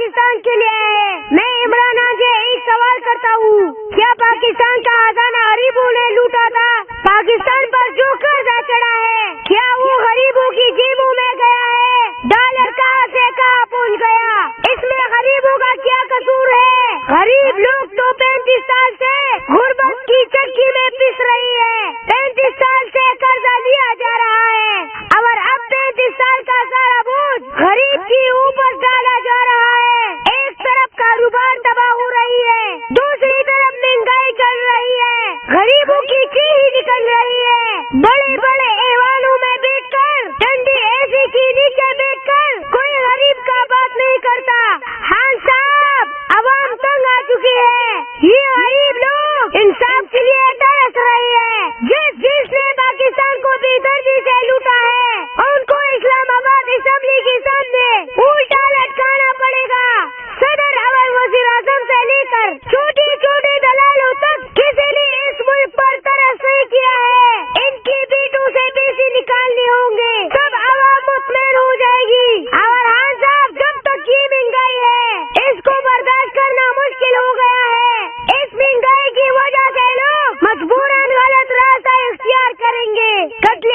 پاکستان کے لیے ہے۔ میں عمران خان سے ایک سوال کرتا ہوں، کیا پاکستان کا خزانہ غریبوں نے لوٹا تھا؟ پاکستان پر جو قرضہ چڑھا ہے کیا وہ غریبوں کی جیبوں میں گیا ہے؟ ڈالر کہاں سے کہاں پہنچ گیا؟ اس میں غریبوں کا کیا قصور ہے؟ غریب لوگ تو 35 سال سے غربت کی چکی میں پس رہی ہے، 35 سال سے قرضہ لیا جا رہا ہے اور اب 35 سال کا سارا بوجھ غریب کی اوپر ڈالا جا رہا ہے۔ ایک طرف کاروبار تباہ ہو رہی ہے، دوسری طرف مہنگائی چل رہی ہے، غریبوں کی چیخ نکل رہی ہے۔ بڑے بڑے ایوانوں میں بیٹھ کر، ٹھنڈی اے سی کے نیچے بیٹھ کر کوئی غریب کا بات نہیں کرتا۔ خان صاحب، عوام تنگ آ چکی ہے، یہ غریب لوگ انصاف کے لیے ترس رہی ہے۔ جس نے پاکستان کو بے دردی سے لوٹا ہے ان کو اسلام آباد اسمبلی کے سامنے الٹا لٹکانا پڑے گا۔ صدر اور وزیر اعظم سے لے کر چھوٹی چھوٹی دلالوں تک کسی نے اس ملک پر ترس نہیں کیا ہے۔ ان کی پیٹوں سے پیسے نکالنے ہوں گے، سب عوام مطمئن ہو جائے گی۔ اور خان صاحب، جب تک یہ مہنگائی ہے اس کو برداشت کرنا مشکل ہو گیا ہے۔ اس مہنگائی کی وجہ سے لوگ مجبوراً غلط راستہ اختیار کریں گے، قتل